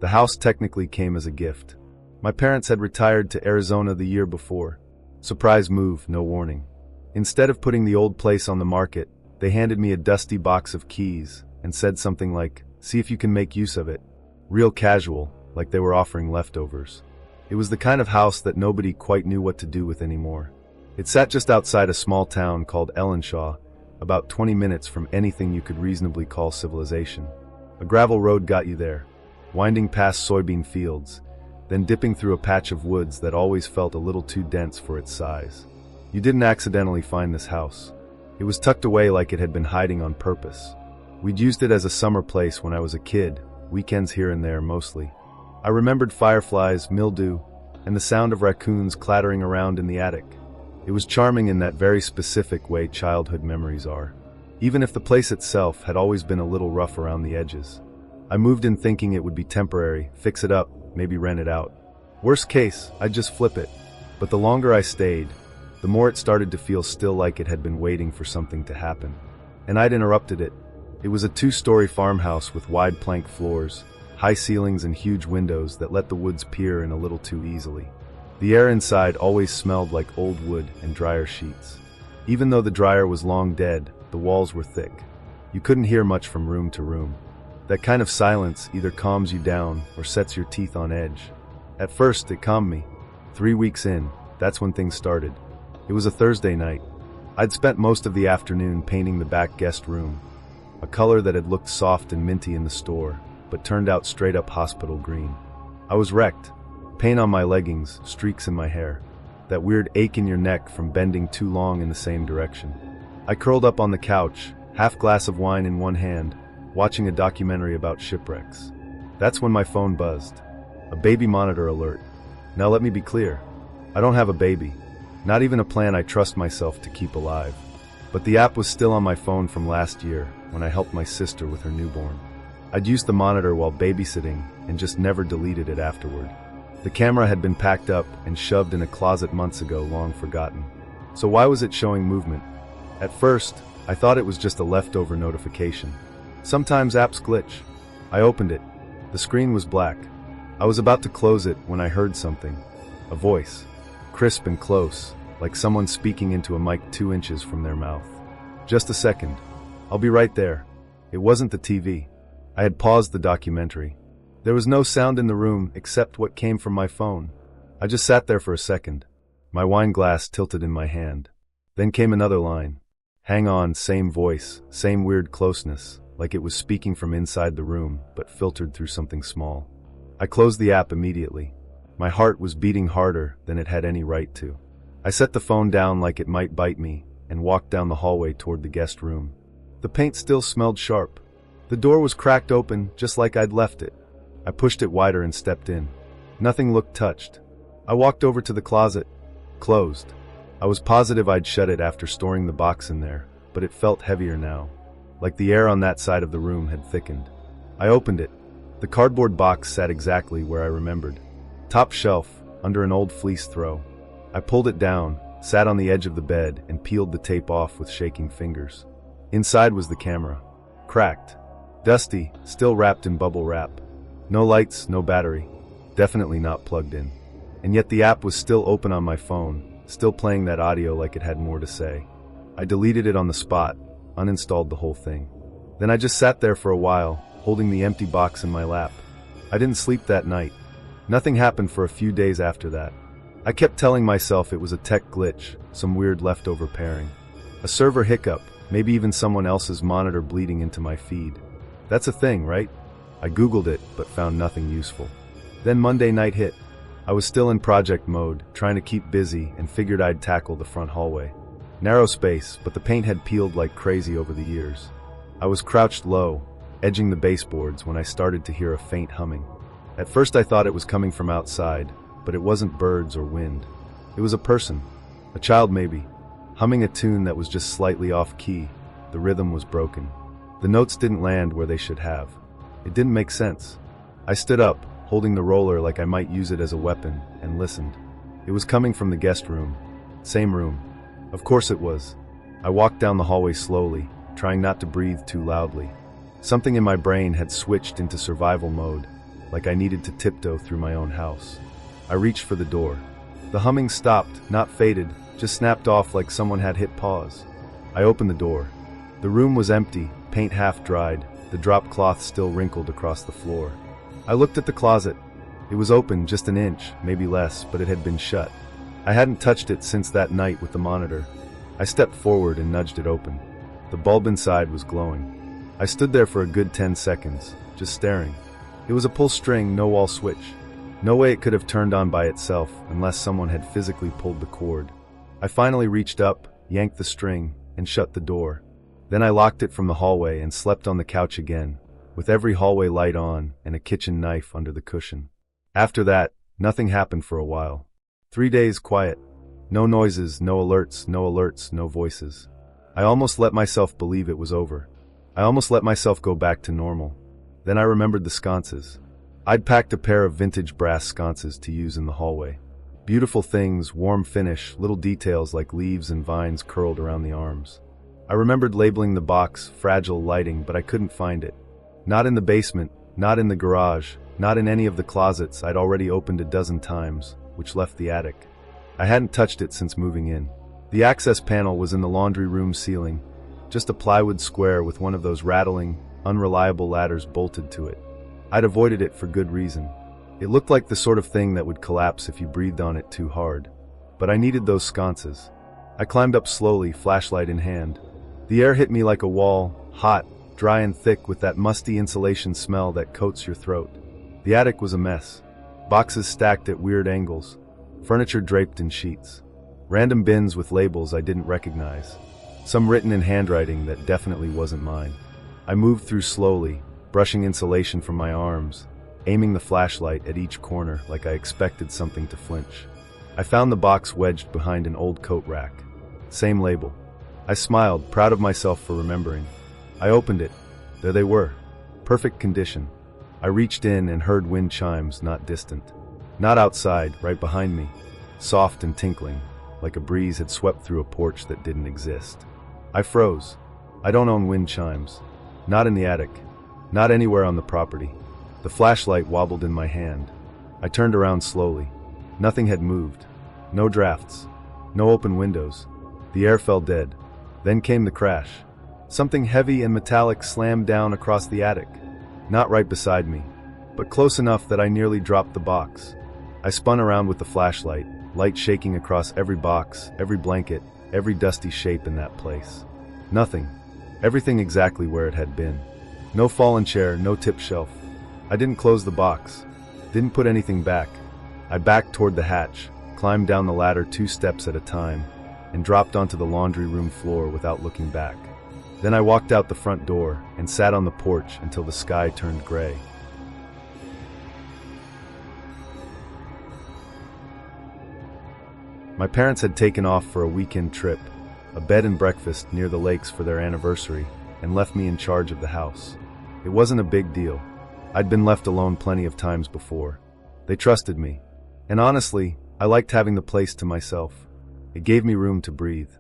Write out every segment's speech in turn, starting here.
The house technically came as a gift. My parents had retired to Arizona the year before. Surprise move, no warning. Instead of putting the old place on the market, they handed me a dusty box of keys and said something like, "See if you can make use of it." Real casual, like they were offering leftovers. It was the kind of house that nobody quite knew what to do with anymore. It sat just outside a small town called Ellenshaw, about 20 minutes from anything you could reasonably call civilization. A gravel road got you there, winding past soybean fields, then dipping through a patch of woods that always felt a little too dense for its size. You didn't accidentally find this house. It was tucked away like it had been hiding on purpose. We'd used it as a summer place when I was a kid, weekends here and there mostly. I remembered fireflies, mildew, and the sound of raccoons clattering around in the attic. It was charming in that very specific way childhood memories are, even if the place itself had always been a little rough around the edges. I moved in thinking it would be temporary, fix it up, maybe rent it out. Worst case, I'd just flip it. But the longer I stayed, the more it started to feel still like it had been waiting for something to happen. And I'd interrupted it. It was a 2-story farmhouse with wide plank floors, high ceilings and huge windows that let the woods peer in a little too easily. The air inside always smelled like old wood and dryer sheets. Even though the dryer was long dead, the walls were thick. You couldn't hear much from room to room. That kind of silence either calms you down or sets your teeth on edge. At first, it calmed me. 3 weeks in, that's when things started. It was a Thursday night. I'd spent most of the afternoon painting the back guest room, a color that had looked soft and minty in the store, but turned out straight up hospital green. I was wrecked. Paint on my leggings, streaks in my hair. That weird ache in your neck from bending too long in the same direction. I curled up on the couch, half glass of wine in one hand, watching a documentary about shipwrecks. That's when my phone buzzed. A baby monitor alert. Now let me be clear. I don't have a baby. Not even a plan I trust myself to keep alive. But the app was still on my phone from last year when I helped my sister with her newborn. I'd used the monitor while babysitting and just never deleted it afterward. The camera had been packed up and shoved in a closet months ago, long forgotten. So why was it showing movement? At first, I thought it was just a leftover notification. Sometimes apps glitch. I opened it. The screen was black. I was about to close it when I heard something. A voice. Crisp and close, like someone speaking into a mic 2 inches from their mouth. Just a second. I'll be right there. It wasn't the TV. I had paused the documentary. There was no sound in the room except what came from my phone. I just sat there for a second, my wine glass tilted in my hand. Then came another line. Hang on, same voice, same weird closeness, like it was speaking from inside the room, but filtered through something small. I closed the app immediately. My heart was beating harder than it had any right to. I set the phone down like it might bite me and walked down the hallway toward the guest room. The paint still smelled sharp. The door was cracked open just like I'd left it. I pushed it wider and stepped in. Nothing looked touched. I walked over to the closet. Closed. I was positive I'd shut it after storing the box in there, but it felt heavier now, like the air on that side of the room had thickened. I opened it. The cardboard box sat exactly where I remembered. Top shelf, under an old fleece throw. I pulled it down, sat on the edge of the bed, and peeled the tape off with shaking fingers. Inside was the camera. Cracked. Dusty, still wrapped in bubble wrap. No lights, no battery. Definitely not plugged in. And yet the app was still open on my phone, still playing that audio like it had more to say. I deleted it on the spot, uninstalled the whole thing. Then I just sat there for a while, holding the empty box in my lap. I didn't sleep that night. Nothing happened for a few days after that. I kept telling myself it was a tech glitch, some weird leftover pairing. A server hiccup, maybe even someone else's monitor bleeding into my feed. That's a thing, right? I Googled it, but found nothing useful. Then Monday night hit. I was still in project mode, trying to keep busy, and figured I'd tackle the front hallway. Narrow space, but the paint had peeled like crazy over the years. I was crouched low, edging the baseboards when I started to hear a faint humming. At first I thought it was coming from outside, but it wasn't birds or wind. It was a person, a child maybe, humming a tune that was just slightly off key. The rhythm was broken. The notes didn't land where they should have. It didn't make sense. I stood up, holding the roller like I might use it as a weapon, and listened. It was coming from the guest room. Same room. Of course it was. I walked down the hallway slowly, trying not to breathe too loudly. Something in my brain had switched into survival mode. like I needed to tiptoe through my own house. I reached for the door. The humming stopped, not faded, just snapped off like someone had hit pause. I opened the door. The room was empty, paint half dried, the drop cloth still wrinkled across the floor. I looked at the closet. It was open just an inch, maybe less, but it had been shut. I hadn't touched it since that night with the monitor. I stepped forward and nudged it open. The bulb inside was glowing. I stood there for a good 10 seconds, just staring. It was a pull string, no wall switch. No way it could have turned on by itself unless someone had physically pulled the cord. I finally reached up, yanked the string, and shut the door. Then I locked it from the hallway and slept on the couch again, with every hallway light on and a kitchen knife under the cushion. After that, nothing happened for a while. 3 days quiet. No noises, no alerts, no voices. I almost let myself believe it was over. I almost let myself go back to normal. Then I remembered the sconces. I'd packed a pair of vintage brass sconces to use in the hallway. Beautiful things, warm finish, little details like leaves and vines curled around the arms. I remembered labeling the box, fragile lighting, but I couldn't find it. Not in the basement, not in the garage, not in any of the closets I'd already opened a dozen times, which left the attic. I hadn't touched it since moving in. The access panel was in the laundry room ceiling, just a plywood square with one of those rattling, unreliable ladders bolted to it. I'd avoided it for good reason. It looked like the sort of thing that would collapse if you breathed on it too hard. But I needed those sconces. I climbed up slowly, flashlight in hand. The air hit me like a wall, hot, dry and thick with that musty insulation smell that coats your throat. The attic was a mess. Boxes stacked at weird angles. Furniture draped in sheets. Random bins with labels I didn't recognize. Some written in handwriting that definitely wasn't mine. I moved through slowly, brushing insulation from my arms, aiming the flashlight at each corner like I expected something to flinch. I found the box wedged behind an old coat rack. Same label. I smiled, proud of myself for remembering. I opened it. There they were. Perfect condition. I reached in and heard wind chimes, not distant. Not outside, right behind me. Soft and tinkling, like a breeze had swept through a porch that didn't exist. I froze. I don't own wind chimes. Not in the attic. Not anywhere on the property. The flashlight wobbled in my hand. I turned around slowly. Nothing had moved. No drafts. No open windows. The air fell dead. Then came the crash. Something heavy and metallic slammed down across the attic. Not right beside me, but close enough that I nearly dropped the box. I spun around with the flashlight, light shaking across every box, every blanket, every dusty shape in that place. Nothing. Everything exactly where it had been. No fallen chair, no tip shelf. I didn't close the box. Didn't put anything back. I backed toward the hatch, climbed down the ladder 2 steps at a time, and dropped onto the laundry room floor without looking back. Then I walked out the front door and sat on the porch until the sky turned gray. My parents had taken off for a weekend trip, a bed and breakfast near the lakes for their anniversary, and left me in charge of the house. It wasn't a big deal. I'd been left alone plenty of times before. They trusted me. And honestly, I liked having the place to myself. It gave me room to breathe.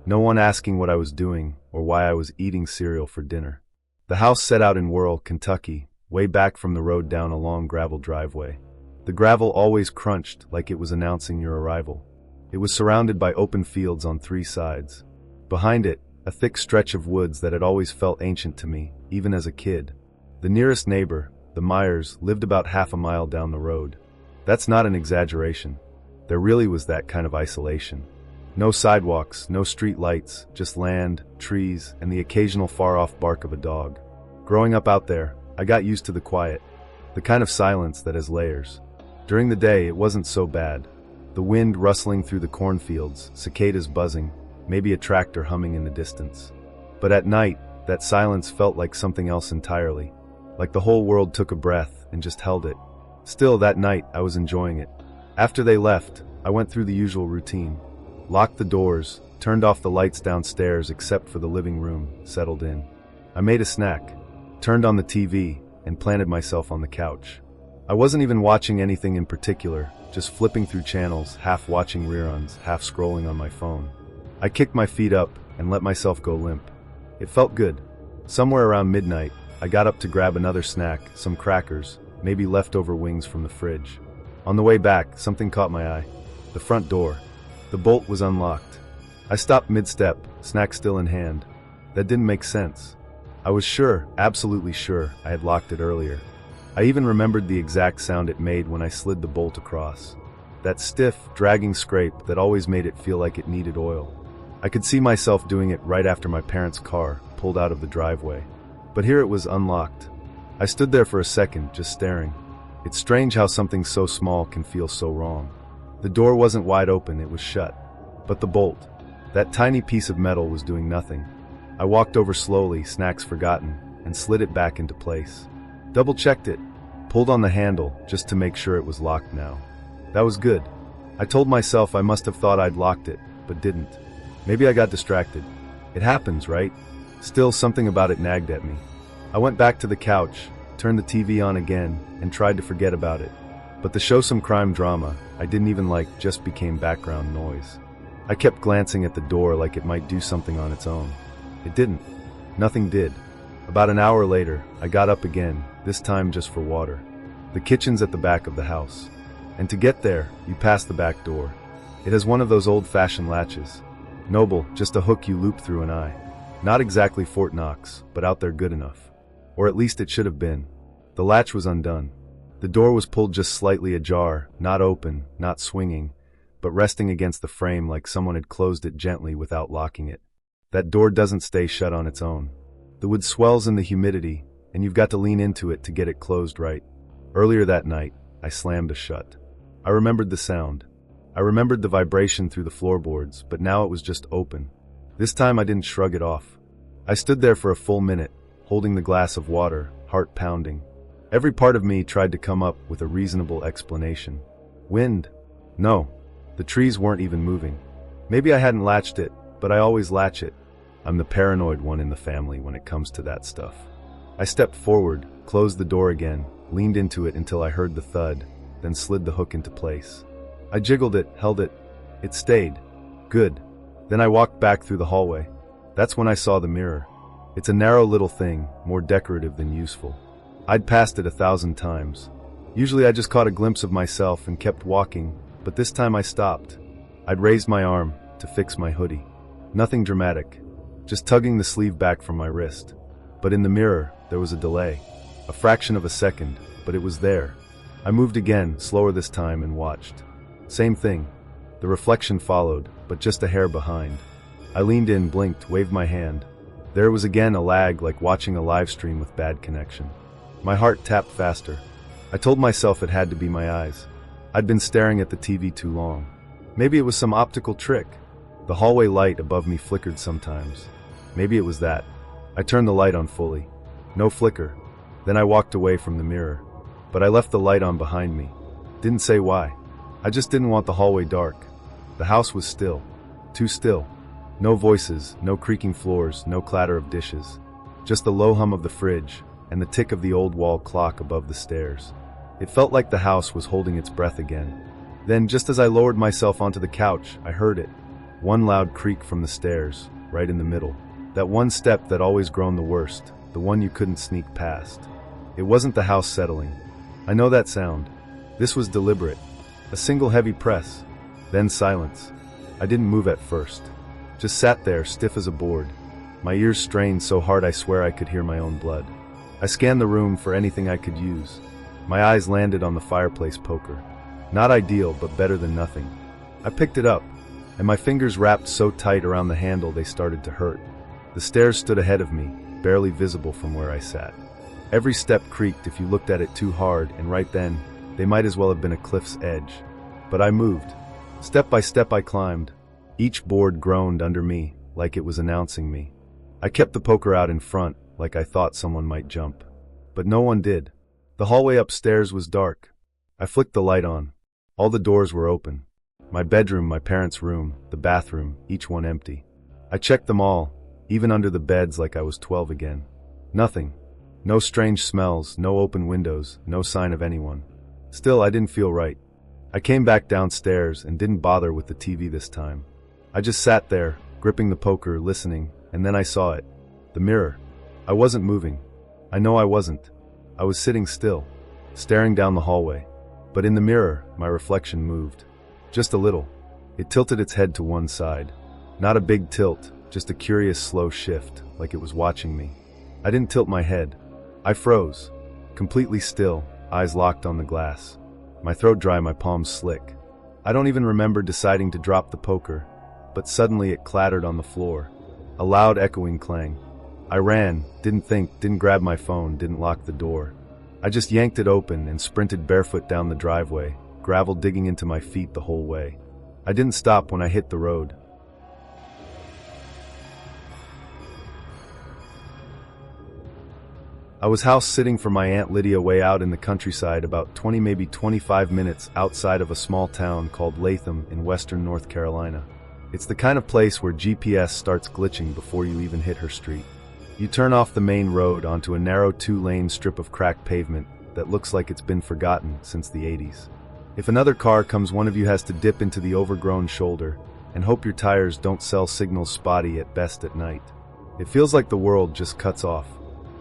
No one asking what I was doing or why I was eating cereal for dinner. The house set out in Whirl, Kentucky, way back from the road down a long gravel driveway. The gravel always crunched like it was announcing your arrival. It was surrounded by open fields on 3 sides. Behind it, a thick stretch of woods that had always felt ancient to me, even as a kid. The nearest neighbor, the Myers, lived about half a mile down the road. That's not an exaggeration. There really was that kind of isolation. No sidewalks, no street lights, just land, trees, and the occasional far-off bark of a dog. Growing up out there, I got used to the quiet, the kind of silence that has layers. During the day, it wasn't so bad. The wind rustling through the cornfields, cicadas buzzing, maybe a tractor humming in the distance. But at night, that silence felt like something else entirely. Like the whole world took a breath and just held it. Still, that night, I was enjoying it. After they left, I went through the usual routine. Locked the doors, turned off the lights downstairs except for the living room, settled in. I made a snack, turned on the TV, and planted myself on the couch. I wasn't even watching anything in particular, just flipping through channels, half watching reruns, half scrolling on my phone. I kicked my feet up and let myself go limp. It felt good. Somewhere around midnight, I got up to grab another snack, some crackers, maybe leftover wings from the fridge. On the way back, something caught my eye. The front door. The bolt was unlocked. I stopped mid-step, snack still in hand. That didn't make sense. I was sure, absolutely sure, I had locked it earlier. I even remembered the exact sound it made when I slid the bolt across. That stiff, dragging scrape that always made it feel like it needed oil. I could see myself doing it right after my parents' car pulled out of the driveway. But here it was unlocked. I stood there for a second, just staring. It's strange how something so small can feel so wrong. The door wasn't wide open, it was shut. But the bolt, that tiny piece of metal, was doing nothing. I walked over slowly, snacks forgotten, and slid it back into place. Double-checked it, pulled on the handle just to make sure it was locked now. That was good. I told myself I must have thought I'd locked it, but didn't. Maybe I got distracted. It happens, right? Still, something about it nagged at me. I went back to the couch, turned the TV on again, and tried to forget about it. But the show-some crime drama I didn't even like just became background noise. I kept glancing at the door like it might do something on its own. It didn't. Nothing did. About an hour later, I got up again, this time just for water. The kitchen's at the back of the house. And to get there, you pass the back door. It has one of those old-fashioned latches. Noble, just a hook you loop through an eye. Not exactly Fort Knox, but out there good enough. Or at least it should have been. The latch was undone. The door was pulled just slightly ajar, not open, not swinging, but resting against the frame like someone had closed it gently without locking it. That door doesn't stay shut on its own. The wood swells in the humidity, and you've got to lean into it to get it closed right. Earlier that night, I slammed it shut. I remembered the sound. I remembered the vibration through the floorboards, but now it was just open. This time I didn't shrug it off. I stood there for a full minute, holding the glass of water, heart pounding. Every part of me tried to come up with a reasonable explanation. Wind? No. The trees weren't even moving. Maybe I hadn't latched it, but I always latch it. I'm the paranoid one in the family when it comes to that stuff. I stepped forward, closed the door again, leaned into it until I heard the thud, then slid the hook into place. I jiggled it, held it. It stayed. Good. Then I walked back through the hallway. That's when I saw the mirror. It's a narrow little thing, more decorative than useful. I'd passed it 1,000 times. Usually I just caught a glimpse of myself and kept walking, but this time I stopped. I'd raised my arm to fix my hoodie. Nothing dramatic, just tugging the sleeve back from my wrist. But in the mirror, there was a delay. A fraction of a second, but it was there. I moved again, slower this time, and watched. Same thing. The reflection followed, but just a hair behind. I leaned in, blinked, waved my hand. There was again a lag, like watching a live stream with bad connection. My heart tapped faster. I told myself it had to be my eyes. I'd been staring at the TV too long. Maybe it was some optical trick. The hallway light above me flickered sometimes. Maybe it was that. I turned the light on fully. No flicker. Then I walked away from the mirror. But I left the light on behind me. Didn't say why. I just didn't want the hallway dark. The house was still. Too still. No voices, no creaking floors, no clatter of dishes. Just the low hum of the fridge, and the tick of the old wall clock above the stairs. It felt like the house was holding its breath again. Then, just as I lowered myself onto the couch, I heard it. One loud creak from the stairs, right in the middle. That one step that always groaned the worst, the one you couldn't sneak past. It wasn't the house settling. I know that sound. This was deliberate. A single heavy press. Then silence. I didn't move at first. Just sat there, stiff as a board. My ears strained so hard I swear I could hear my own blood. I scanned the room for anything I could use. My eyes landed on the fireplace poker. Not ideal, but better than nothing. I picked it up, and my fingers wrapped so tight around the handle they started to hurt. The stairs stood ahead of me, barely visible from where I sat. Every step creaked if you looked at it too hard, and right then, they might as well have been a cliff's edge. But I moved. Step by step I climbed. Each board groaned under me, like it was announcing me. I kept the poker out in front, like I thought someone might jump. But no one did. The hallway upstairs was dark. I flicked the light on. All the doors were open. My bedroom, my parents' room, the bathroom, each one empty. I checked them all, even under the beds like I was 12 again. Nothing. No strange smells, no open windows, no sign of anyone. Still, I didn't feel right. I came back downstairs and didn't bother with the TV this time. I just sat there, gripping the poker, listening, and then I saw it. The mirror. I wasn't moving. I know I wasn't. I was sitting still. staring down the hallway. But in the mirror, my reflection moved. Just a little. It tilted its head to one side. Not a big tilt, just a curious slow shift, like it was watching me. I didn't tilt my head. I froze. Completely still, eyes locked on the glass. My throat dry, my palms slick. I don't even remember deciding to drop the poker, but suddenly it clattered on the floor. A loud echoing clang. I ran, didn't think, didn't grab my phone, didn't lock the door. I just yanked it open and sprinted barefoot down the driveway, gravel digging into my feet the whole way. I didn't stop when I hit the road. I was house sitting for my Aunt Lydia way out in the countryside, about 20 maybe 25 minutes outside of a small town called Latham in western North Carolina. It's the kind of place where GPS starts glitching before you even hit her street. You turn off the main road onto a narrow 2-lane strip of cracked pavement that looks like it's been forgotten since the 80s. If another car comes, one of you has to dip into the overgrown shoulder and hope your tires don't sell signals spotty at best at night. It feels like the world just cuts off.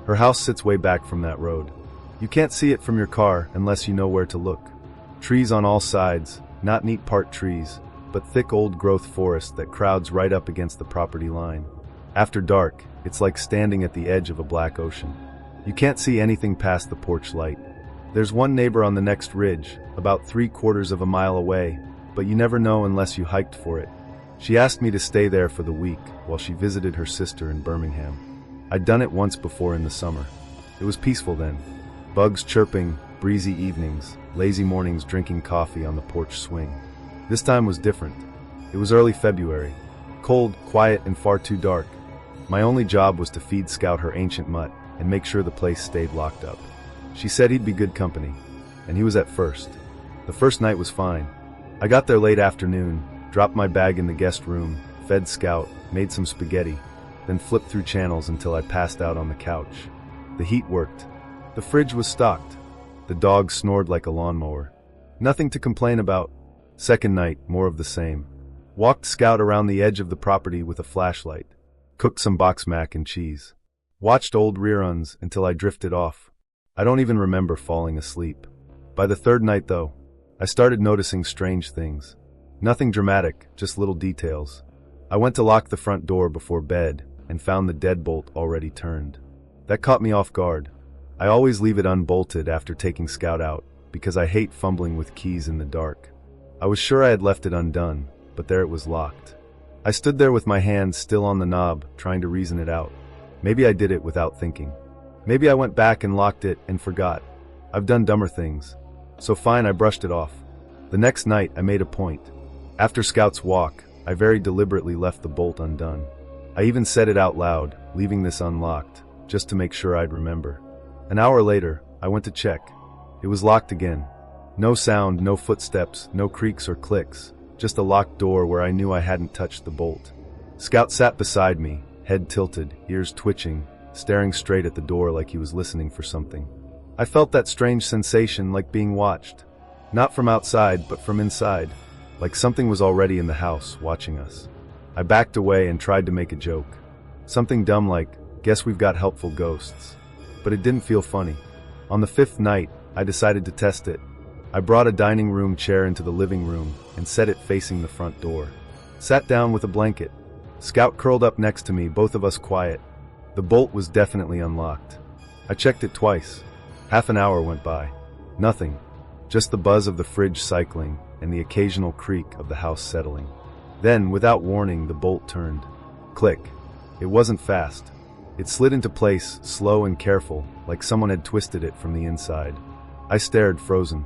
Her house sits way back from that road. You can't see it from your car unless you know where to look. Trees on all sides, not neat part trees, but thick old-growth forest that crowds right up against the property line. After dark, it's like standing at the edge of a black ocean. You can't see anything past the porch light. There's one neighbor on the next ridge, about 3/4 of a mile away, but you never know unless you hiked for it. She asked me to stay there for the week while she visited her sister in Birmingham. I'd done it once before in the summer. It was peaceful then. Bugs chirping, breezy evenings, lazy mornings drinking coffee on the porch swing. This time was different. It was early February. Cold, quiet, and far too dark. My only job was to feed Scout her ancient mutt and make sure the place stayed locked up. She said he'd be good company, and he was at first. The first night was fine. I got there late afternoon, dropped my bag in the guest room, fed Scout, made some spaghetti, then flipped through channels until I passed out on the couch. The heat worked. The fridge was stocked. The dog snored like a lawnmower. Nothing to complain about. Second night, more of the same. Walked Scout around the edge of the property with a flashlight. Cooked some box mac and cheese. Watched old reruns until I drifted off. I don't even remember falling asleep. By the third night, though, I started noticing strange things. Nothing dramatic, just little details. I went to lock the front door before bed and found the deadbolt already turned. That caught me off guard. I always leave it unbolted after taking Scout out, because I hate fumbling with keys in the dark. I was sure I had left it undone, but there it was locked. I stood there with my hands still on the knob, trying to reason it out. Maybe I did it without thinking. Maybe I went back and locked it and forgot. I've done dumber things. So fine, I brushed it off. The next night, I made a point. After Scout's walk, I very deliberately left the bolt undone. I even said it out loud, leaving this unlocked, just to make sure I'd remember. An hour later, I went to check. It was locked again. No sound, no footsteps, no creaks or clicks, just a locked door where I knew I hadn't touched the bolt. Scout sat beside me, head tilted, ears twitching, staring straight at the door like he was listening for something. I felt that strange sensation like being watched. Not from outside, but from inside, like something was already in the house, watching us. I backed away and tried to make a joke. Something dumb like, "Guess we've got helpful ghosts." But it didn't feel funny. On the 5th night, I decided to test it. I brought a dining room chair into the living room and set it facing the front door. Sat down with a blanket. Scout curled up next to me, both of us quiet. The bolt was definitely unlocked. I checked it twice. Half an hour went by. Nothing. Just the buzz of the fridge cycling and the occasional creak of the house settling. Then, without warning, the bolt turned. Click. It wasn't fast. It slid into place, slow and careful, like someone had twisted it from the inside. I stared, frozen.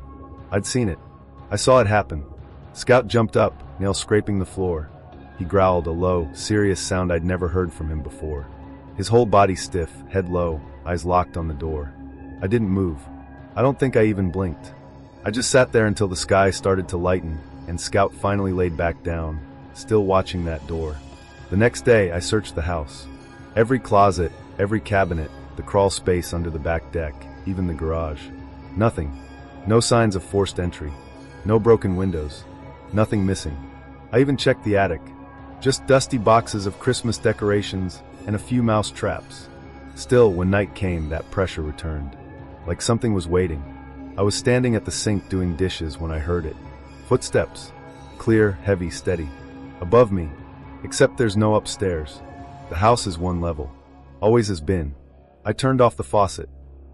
I'd seen it. I saw it happen. Scout jumped up, nail scraping the floor. He growled, a low, serious sound I'd never heard from him before. His whole body stiff, head low, eyes locked on the door. I didn't move. I don't think I even blinked. I just sat there until the sky started to lighten, and Scout finally laid back down, still watching that door. The next day, I searched the house. Every closet, every cabinet, the crawl space under the back deck, even the garage. Nothing. No signs of forced entry. No broken windows. Nothing missing. I even checked the attic. Just dusty boxes of Christmas decorations and a few mouse traps. Still, when night came, that pressure returned. Like something was waiting. I was standing at the sink doing dishes when I heard it. Footsteps. Clear, heavy, steady. Above me. Except there's no upstairs. The house is one level. Always has been. I turned off the faucet.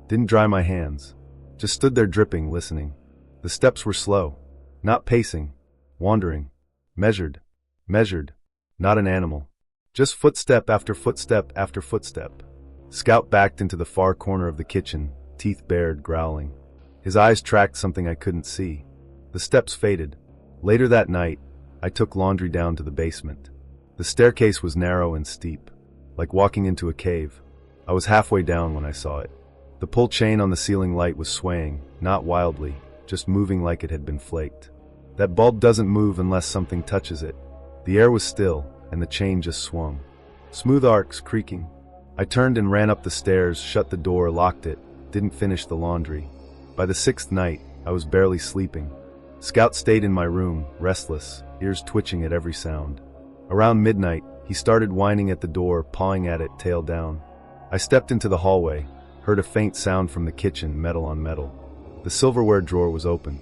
Didn't dry my hands. Just stood there dripping, listening. The steps were slow. Not pacing. Wandering. Measured. Measured. Not an animal. Just footstep after footstep after footstep. Scout backed into the far corner of the kitchen, teeth bared, growling. His eyes tracked something I couldn't see. The steps faded. Later that night, I took laundry down to the basement. The staircase was narrow and steep, like walking into a cave. I was halfway down when I saw it. The pull chain on the ceiling light was swaying, not wildly, just moving like it had been flaked. That bulb doesn't move unless something touches it. The air was still, and the chain just swung. Smooth arcs, creaking. I turned and ran up the stairs, shut the door, locked it, didn't finish the laundry. By the 6th night, I was barely sleeping. Scout stayed in my room, restless, ears twitching at every sound. Around midnight, he started whining at the door, pawing at it, tail down. I stepped into the hallway, heard a faint sound from the kitchen, metal on metal. The silverware drawer was open.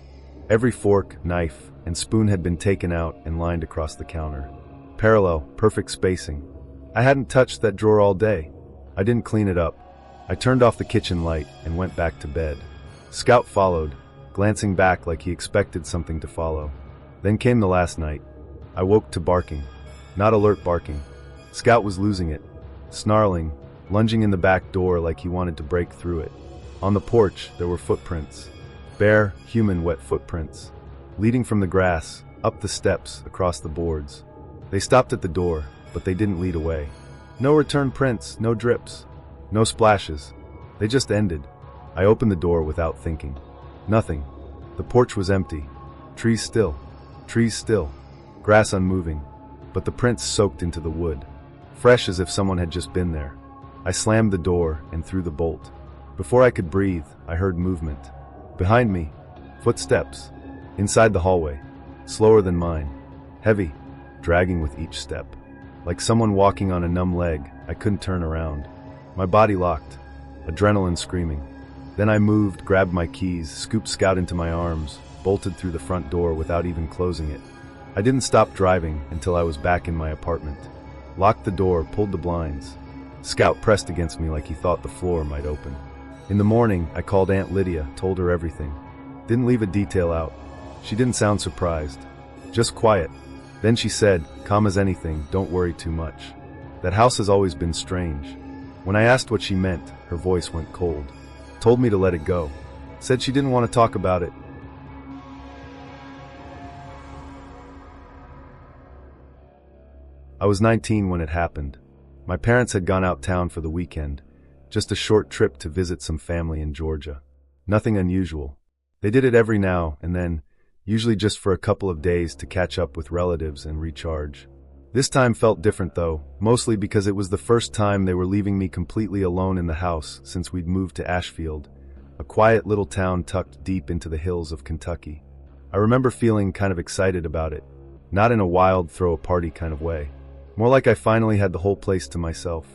Every fork, knife, and spoon had been taken out and lined across the counter. Parallel, perfect spacing. I hadn't touched that drawer all day. I didn't clean it up. I turned off the kitchen light and went back to bed. Scout followed, glancing back like he expected something to follow. Then came the last night. I woke to barking. Not alert barking. Scout was losing it. Snarling, lunging in the back door like he wanted to break through it. On the porch, there were footprints. Bare, human wet footprints. Leading from the grass, up the steps, across the boards. They stopped at the door, but they didn't lead away. No return prints, no drips, no splashes. They just ended. I opened the door without thinking. Nothing. The porch was empty. Trees still. Trees still. Grass unmoving. But the prints soaked into the wood. Fresh as if someone had just been there. I slammed the door and threw the bolt. Before I could breathe, I heard movement. Behind me, footsteps. Inside the hallway. Slower than mine. Heavy. Dragging with each step. Like someone walking on a numb leg, I couldn't turn around. My body locked. Adrenaline screaming. Then I moved, grabbed my keys, scooped Scout into my arms, bolted through the front door without even closing it. I didn't stop driving until I was back in my apartment. Locked the door, pulled the blinds. Scout pressed against me like he thought the floor might open. In the morning, I called Aunt Lydia, told her everything. Didn't leave a detail out. She didn't sound surprised. Just quiet. Then she said, calm as anything, don't worry too much. That house has always been strange. When I asked what she meant, her voice went cold. Told me to let it go. Said she didn't want to talk about it. I was 19 when it happened. My parents had gone out town for the weekend. Just a short trip to visit some family in Georgia. Nothing unusual. They did it every now and then, usually just for a couple of days to catch up with relatives and recharge. This time felt different though, mostly because it was the first time they were leaving me completely alone in the house since we'd moved to Ashfield, a quiet little town tucked deep into the hills of Kentucky. I remember feeling kind of excited about it, not in a wild throw-a-party kind of way. More like I finally had the whole place to myself.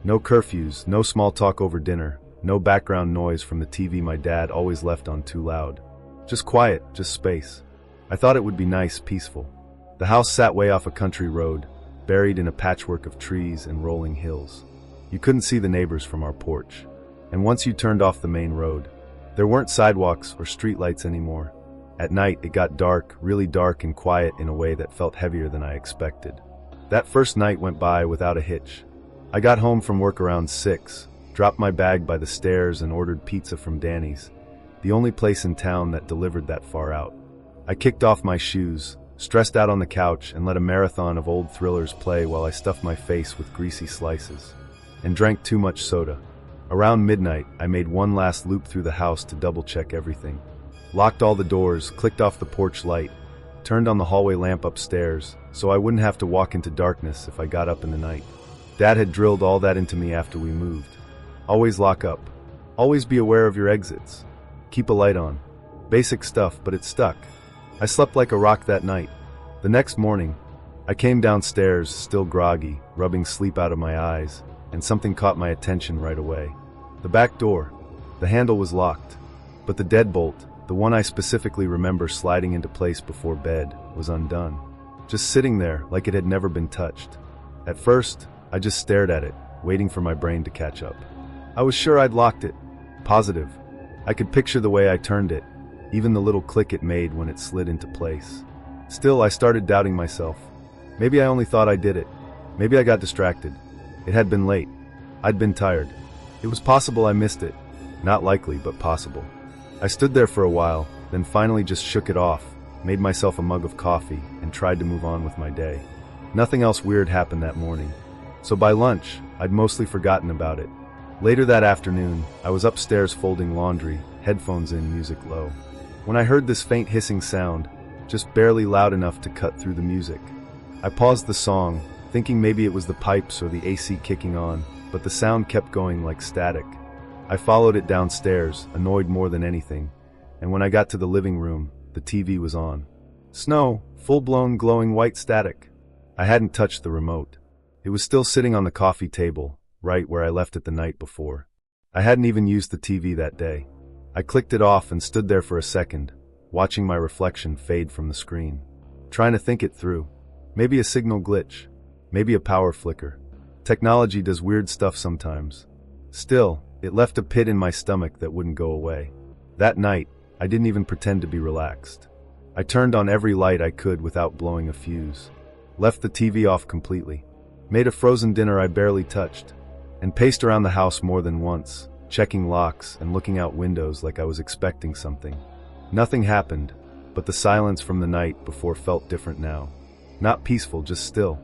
No curfews, no small talk over dinner, no background noise from the TV my dad always left on too loud. Just quiet, just space. I thought it would be nice, peaceful. The house sat way off a country road, buried in a patchwork of trees and rolling hills. You couldn't see the neighbors from our porch. And once you turned off the main road, there weren't sidewalks or streetlights anymore. At night, it got dark, really dark and quiet in a way that felt heavier than I expected. That first night went by without a hitch. I got home from work around 6, dropped my bag by the stairs and ordered pizza from Danny's, the only place in town that delivered that far out. I kicked off my shoes, stressed out on the couch, and let a marathon of old thrillers play while I stuffed my face with greasy slices, and drank too much soda. Around midnight, I made one last loop through the house to double-check everything. Locked all the doors, clicked off the porch light, turned on the hallway lamp upstairs, so I wouldn't have to walk into darkness if I got up in the night. Dad had drilled all that into me after we moved. Always lock up. Always be aware of your exits. Keep a light on. Basic stuff, but it stuck. I slept like a rock that night. The next morning, I came downstairs, still groggy, rubbing sleep out of my eyes, and something caught my attention right away. The back door. The handle was locked. But the deadbolt, the one I specifically remember sliding into place before bed, was undone. Just sitting there like it had never been touched. At first, I just stared at it, waiting for my brain to catch up. I was sure I'd locked it. Positive. I could picture the way I turned it, even the little click it made when it slid into place. Still, I started doubting myself. Maybe I only thought I did it. Maybe I got distracted. It had been late. I'd been tired. It was possible I missed it. Not likely, but possible. I stood there for a while, then finally just shook it off, made myself a mug of coffee, and tried to move on with my day. Nothing else weird happened that morning. So by lunch, I'd mostly forgotten about it. Later that afternoon, I was upstairs folding laundry, headphones in, music low. When I heard this faint hissing sound, just barely loud enough to cut through the music. I paused the song, thinking maybe it was the pipes or the AC kicking on, but the sound kept going like static. I followed it downstairs, annoyed more than anything, and when I got to the living room, the TV was on. Snow, full-blown glowing white static. I hadn't touched the remote. It was still sitting on the coffee table, right where I left it the night before. I hadn't even used the TV that day. I clicked it off and stood there for a second, watching my reflection fade from the screen. Trying to think it through. Maybe a signal glitch. Maybe a power flicker. Technology does weird stuff sometimes. Still, it left a pit in my stomach that wouldn't go away. That night, I didn't even pretend to be relaxed. I turned on every light I could without blowing a fuse. Left the TV off completely. Made a frozen dinner I barely touched. And paced around the house more than once, checking locks and looking out windows like I was expecting something. Nothing happened, but the silence from the night before felt different now. Not peaceful, just still.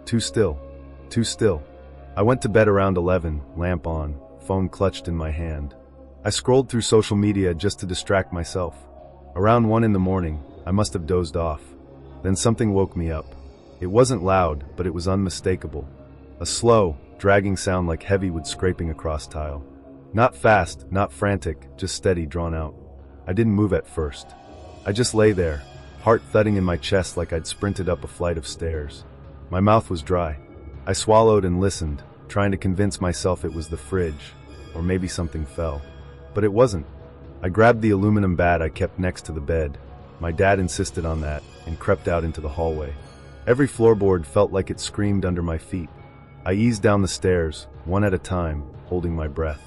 Too still. Too still. I went to bed around 11, lamp on, phone clutched in my hand. I scrolled through social media just to distract myself. Around 1 in the morning, I must have dozed off. Then something woke me up. It wasn't loud, but it was unmistakable. A slow, dragging sound like heavy wood scraping across tile. Not fast, not frantic, just steady, drawn out. I didn't move at first. I just lay there, heart thudding in my chest like I'd sprinted up a flight of stairs. My mouth was dry. I swallowed and listened, trying to convince myself it was the fridge, or maybe something fell. But it wasn't. I grabbed the aluminum bat I kept next to the bed. My dad insisted on that, and crept out into the hallway. Every floorboard felt like it screamed under my feet. I eased down the stairs, one at a time, holding my breath.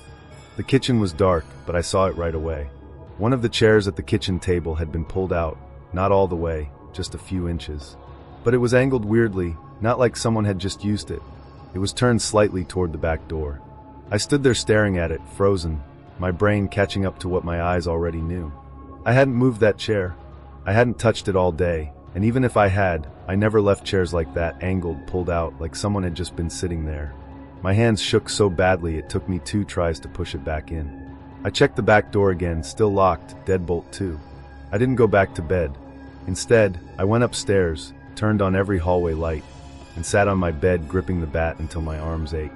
The kitchen was dark, but I saw it right away. One of the chairs at the kitchen table had been pulled out, not all the way, just a few inches. But it was angled weirdly, not like someone had just used it. It was turned slightly toward the back door. I stood there staring at it, frozen, my brain catching up to what my eyes already knew. I hadn't moved that chair. I hadn't touched it all day, and even if I had, I never left chairs like that, angled, pulled out, like someone had just been sitting there. My hands shook so badly it took me 2 tries to push it back in. I checked the back door again, still locked, deadbolt too. I didn't go back to bed. Instead, I went upstairs, turned on every hallway light, and sat on my bed gripping the bat until my arms ached.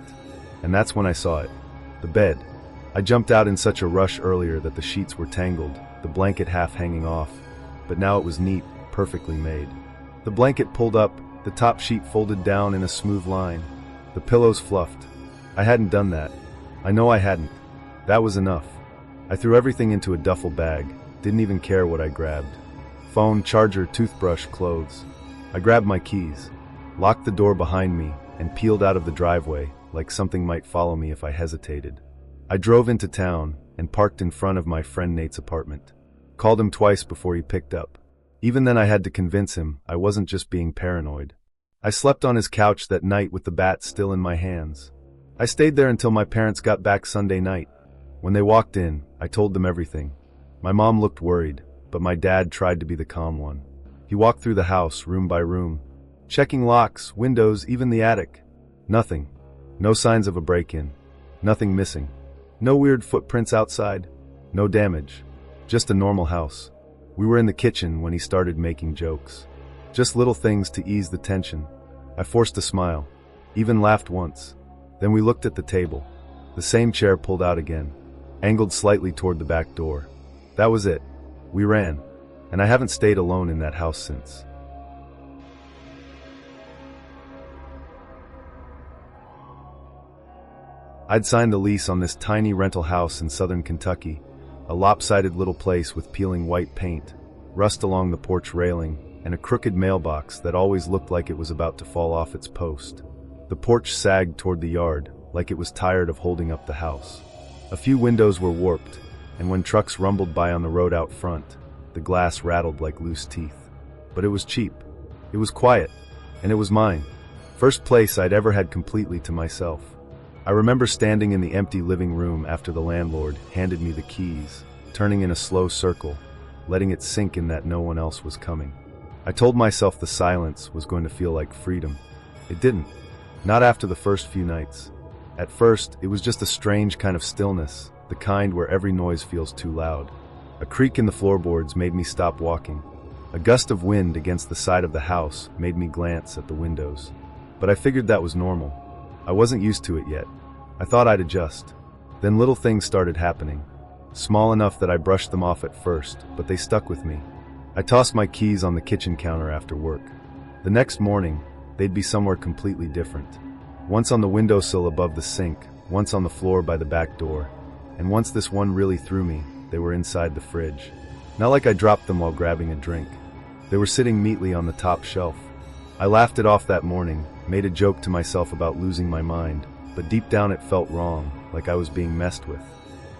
And that's when I saw it. The bed. I jumped out in such a rush earlier that the sheets were tangled, the blanket half hanging off, but now it was neat, perfectly made. The blanket pulled up, the top sheet folded down in a smooth line. The pillows fluffed. I hadn't done that. I know I hadn't. That was enough. I threw everything into a duffel bag, didn't even care what I grabbed. Phone, charger, toothbrush, clothes. I grabbed my keys, locked the door behind me, and peeled out of the driveway, like something might follow me if I hesitated. I drove into town and parked in front of my friend Nate's apartment. Called him twice before he picked up. Even then I had to convince him I wasn't just being paranoid. I slept on his couch that night with the bat still in my hands. I stayed there until my parents got back Sunday night. When they walked in, I told them everything. My mom looked worried, but my dad tried to be the calm one. He walked through the house, room by room, checking locks, windows, even the attic. Nothing. No signs of a break-in. Nothing missing. No weird footprints outside. No damage. Just a normal house. We were in the kitchen when he started making jokes. Just little things to ease the tension. I forced a smile. Even laughed once. Then we looked at the table. The same chair pulled out again, angled slightly toward the back door. That was it. We ran. And I haven't stayed alone in that house since. I'd signed the lease on this tiny rental house in southern Kentucky, a lopsided little place with peeling white paint, rust along the porch railing, and a crooked mailbox that always looked like it was about to fall off its post. The porch sagged toward the yard, like it was tired of holding up the house. A few windows were warped, and when trucks rumbled by on the road out front, the glass rattled like loose teeth. But it was cheap. It was quiet, and it was mine. First place I'd ever had completely to myself. I remember standing in the empty living room after the landlord handed me the keys, turning in a slow circle, letting it sink in that no one else was coming. I told myself the silence was going to feel like freedom. It didn't. Not after the first few nights. At first, it was just a strange kind of stillness, the kind where every noise feels too loud. A creak in the floorboards made me stop walking. A gust of wind against the side of the house made me glance at the windows. But I figured that was normal. I wasn't used to it yet. I thought I'd adjust. Then little things started happening. Small enough that I brushed them off at first, but they stuck with me. I tossed my keys on the kitchen counter after work. The next morning, they'd be somewhere completely different. Once on the windowsill above the sink, once on the floor by the back door, and once this one really threw me, they were inside the fridge. Not like I dropped them while grabbing a drink. They were sitting neatly on the top shelf. I laughed it off that morning, made a joke to myself about losing my mind, but deep down it felt wrong, like I was being messed with.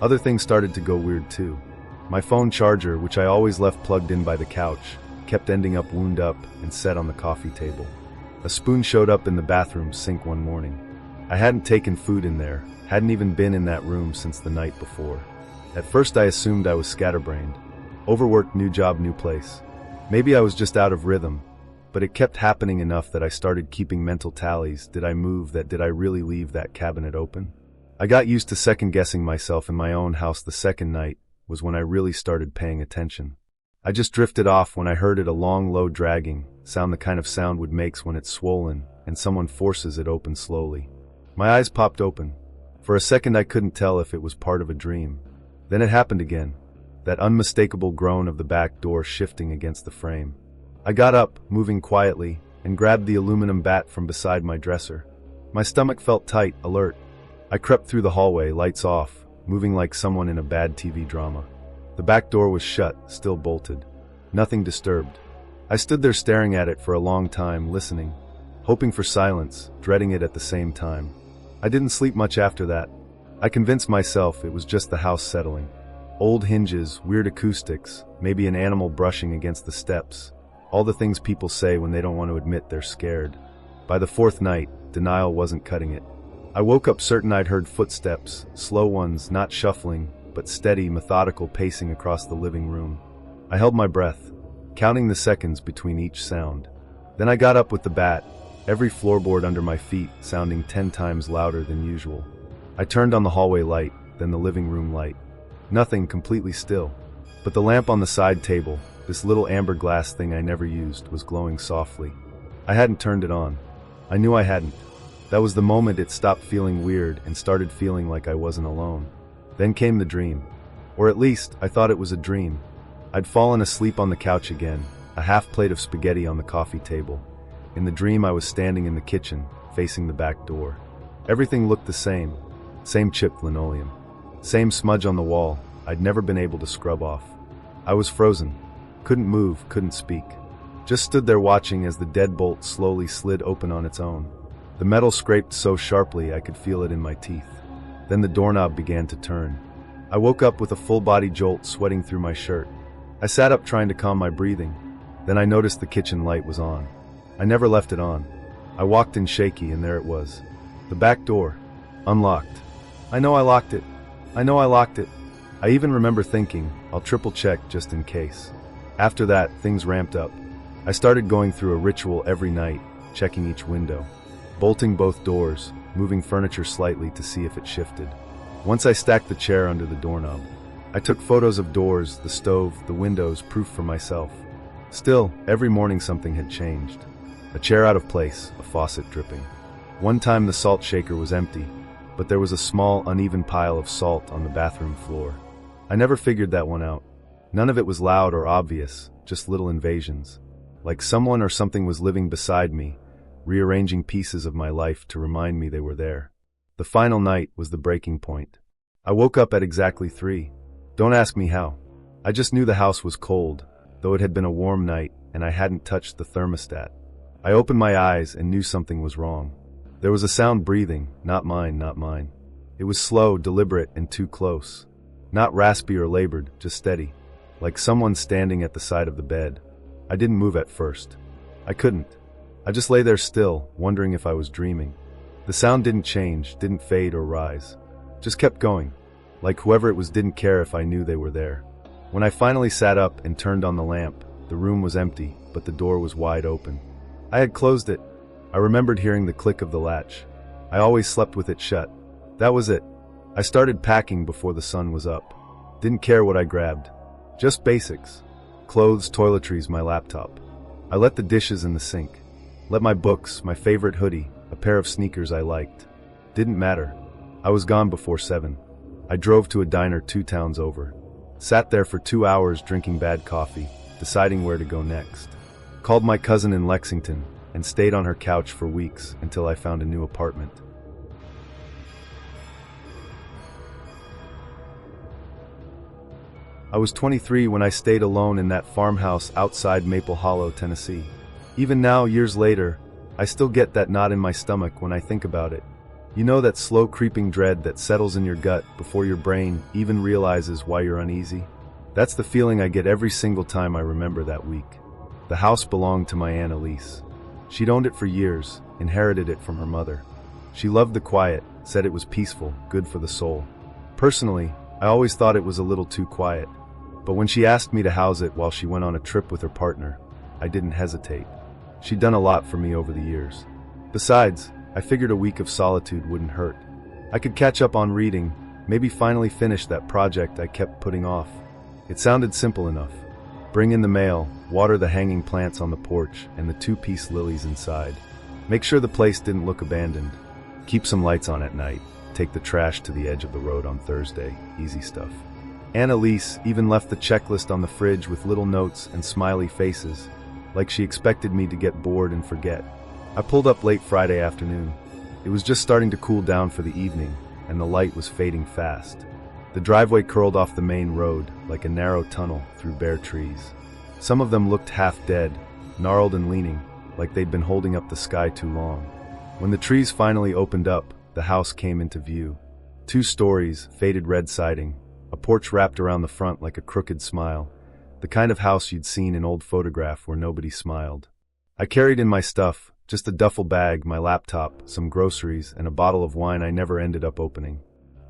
Other things started to go weird too. My phone charger, which I always left plugged in by the couch, kept ending up wound up and set on the coffee table. A spoon showed up in the bathroom sink one morning. I hadn't taken food in there, hadn't even been in that room since the night before. At first I assumed I was scatterbrained. Overworked, new job, new place. Maybe I was just out of rhythm, but it kept happening enough that I started keeping mental tallies. Did I move that? Did I really leave that cabinet open? I got used to second-guessing myself in my own house. The second night was when I really started paying attention. I just drifted off when I heard it, a long, low dragging sound, the kind of sound wood makes when it's swollen and someone forces it open slowly. My eyes popped open. For a second I couldn't tell if it was part of a dream. Then it happened again, that unmistakable groan of the back door shifting against the frame. I got up, moving quietly, and grabbed the aluminum bat from beside my dresser. My stomach felt tight, alert. I crept through the hallway, lights off, moving like someone in a bad TV drama. The back door was shut, still bolted. Nothing disturbed. I stood there staring at it for a long time, listening, hoping for silence, dreading it at the same time. I didn't sleep much after that. I convinced myself it was just the house settling. Old hinges, weird acoustics, maybe an animal brushing against the steps. All the things people say when they don't want to admit they're scared. By the fourth night, denial wasn't cutting it. I woke up certain I'd heard footsteps, slow ones, not shuffling, but steady, methodical pacing across the living room. I held my breath, counting the seconds between each sound. Then I got up with the bat, every floorboard under my feet sounding 10 times louder than usual. I turned on the hallway light, then the living room light. Nothing, completely still. But the lamp on the side table, this little amber glass thing I never used, was glowing softly. I hadn't turned it on. I knew I hadn't. That was the moment it stopped feeling weird and started feeling like I wasn't alone. Then came the dream. Or at least, I thought it was a dream. I'd fallen asleep on the couch again, a half plate of spaghetti on the coffee table. In the dream I was standing in the kitchen, facing the back door. Everything looked the same. Same chipped linoleum. Same smudge on the wall I'd never been able to scrub off. I was frozen. Couldn't move, couldn't speak. Just stood there watching as the deadbolt slowly slid open on its own. The metal scraped so sharply I could feel it in my teeth. Then the doorknob began to turn. I woke up with a full-body jolt, sweating through my shirt. I sat up trying to calm my breathing. Then I noticed the kitchen light was on. I never left it on. I walked in shaky, and there it was. The back door. Unlocked. I know I locked it. I know I locked it. I even remember thinking, I'll triple check just in case. After that, things ramped up. I started going through a ritual every night, checking each window. Bolting both doors, moving furniture slightly to see if it shifted. Once I stacked the chair under the doorknob. I took photos of doors, the stove, the windows, proof for myself. Still, every morning something had changed. A chair out of place, a faucet dripping. One time the salt shaker was empty, but there was a small, uneven pile of salt on the bathroom floor. I never figured that one out. None of it was loud or obvious, just little invasions. Like someone or something was living beside me, rearranging pieces of my life to remind me they were there. The final night was the breaking point. I woke up at exactly 3. Don't ask me how. I just knew the house was cold, though it had been a warm night and I hadn't touched the thermostat. I opened my eyes and knew something was wrong. There was a sound breathing, not mine, not mine. It was slow, deliberate, and too close. Not raspy or labored, just steady, like someone standing at the side of the bed. I didn't move at first. I couldn't. I just lay there still, wondering if I was dreaming. The sound didn't change, didn't fade or rise. Just kept going, like whoever it was didn't care if I knew they were there. When I finally sat up and turned on the lamp, the room was empty, but the door was wide open. I had closed it. I remembered hearing the click of the latch. I always slept with it shut. That was it. I started packing before the sun was up. Didn't care what I grabbed. Just basics. Clothes, toiletries, my laptop. I let the dishes in the sink. Let my books, my favorite hoodie, a pair of sneakers I liked. Didn't matter. I was gone before 7. I drove to a diner 2 towns over. Sat there for 2 hours drinking bad coffee, deciding where to go next. Called my cousin in Lexington and stayed on her couch for weeks until I found a new apartment. I was 23 when I stayed alone in that farmhouse outside Maple Hollow, Tennessee. Even now, years later, I still get that knot in my stomach when I think about it. You know, that slow creeping dread that settles in your gut before your brain even realizes why you're uneasy? That's the feeling I get every single time I remember that week. The house belonged to my Aunt Elise. She'd owned it for years, inherited it from her mother. She loved the quiet, said it was peaceful, good for the soul. Personally, I always thought it was a little too quiet. But when she asked me to house it while she went on a trip with her partner, I didn't hesitate. She'd done a lot for me over the years. Besides, I figured a week of solitude wouldn't hurt. I could catch up on reading, maybe finally finish that project I kept putting off. It sounded simple enough. Bring in the mail, water the hanging plants on the porch and the 2-piece lilies inside. Make sure the place didn't look abandoned. Keep some lights on at night. Take the trash to the edge of the road on Thursday. Easy stuff. Aunt Elise even left the checklist on the fridge with little notes and smiley faces, like she expected me to get bored and forget. I pulled up late Friday afternoon. It was just starting to cool down for the evening, and the light was fading fast. The driveway curled off the main road like a narrow tunnel through bare trees. Some of them looked half dead, gnarled and leaning, like they'd been holding up the sky too long. When the trees finally opened up, the house came into view. 2 stories, faded red siding, a porch wrapped around the front like a crooked smile, the kind of house you'd seen in old photograph where nobody smiled. I carried in my stuff, just a duffel bag, my laptop, some groceries, and a bottle of wine I never ended up opening.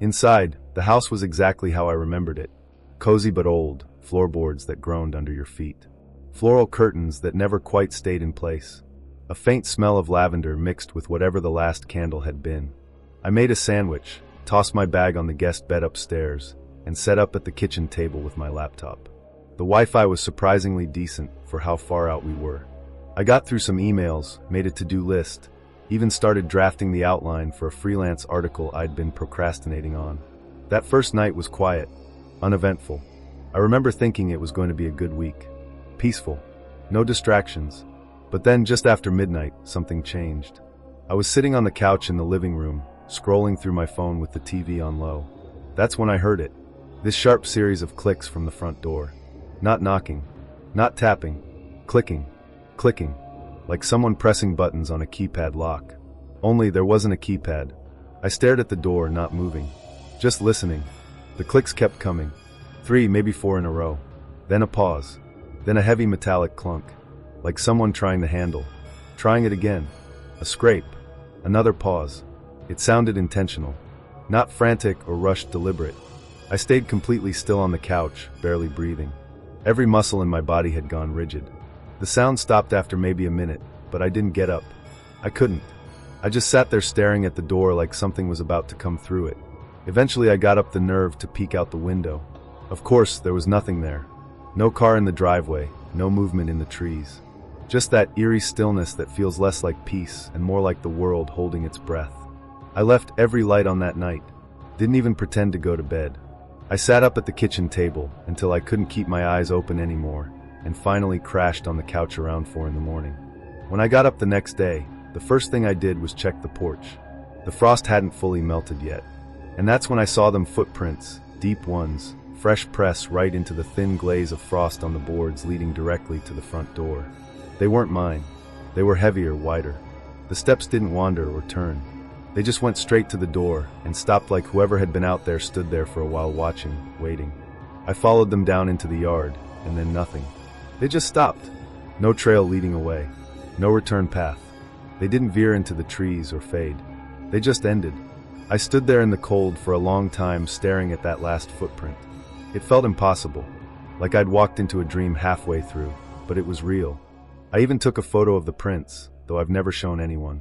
Inside, the house was exactly how I remembered it. Cozy but old, floorboards that groaned under your feet. Floral curtains that never quite stayed in place. A faint smell of lavender mixed with whatever the last candle had been. I made a sandwich, tossed my bag on the guest bed upstairs, and set up at the kitchen table with my laptop. The Wi-Fi was surprisingly decent for how far out we were. I got through some emails, made a to-do list, even started drafting the outline for a freelance article I'd been procrastinating on. That first night was quiet, uneventful. I remember thinking it was going to be a good week. Peaceful, no distractions. But then, just after midnight, something changed. I was sitting on the couch in the living room, scrolling through my phone with the TV on low. That's when I heard it. This sharp series of clicks from the front door. Not knocking, not tapping, clicking, clicking, like someone pressing buttons on a keypad lock. Only there wasn't a keypad. I stared at the door, not moving, just listening. The clicks kept coming. 3, maybe 4 in a row. Then a pause. Then a heavy metallic clunk, like someone trying the handle. Trying it again. A scrape. Another pause. It sounded intentional. Not frantic or rushed, deliberate. I stayed completely still on the couch, barely breathing. Every muscle in my body had gone rigid. The sound stopped after maybe a minute, but I didn't get up. I couldn't. I just sat there staring at the door like something was about to come through it. Eventually I got up the nerve to peek out the window. Of course, there was nothing there. No car in the driveway, no movement in the trees. Just that eerie stillness that feels less like peace and more like the world holding its breath. I left every light on that night. Didn't even pretend to go to bed. I sat up at the kitchen table until I couldn't keep my eyes open anymore, and finally crashed on the couch around 4 in the morning. When I got up the next day, the first thing I did was check the porch. The frost hadn't fully melted yet, and that's when I saw them footprints, deep ones, fresh press right into the thin glaze of frost on the boards leading directly to the front door. They weren't mine. They were heavier, wider. The steps didn't wander or turn. They just went straight to the door and stopped like whoever had been out there stood there for a while watching, waiting. I followed them down into the yard, and then nothing. They just stopped. No trail leading away. No return path. They didn't veer into the trees or fade. They just ended. I stood there in the cold for a long time staring at that last footprint. It felt impossible, like I'd walked into a dream halfway through, but it was real. I even took a photo of the prints, though I've never shown anyone.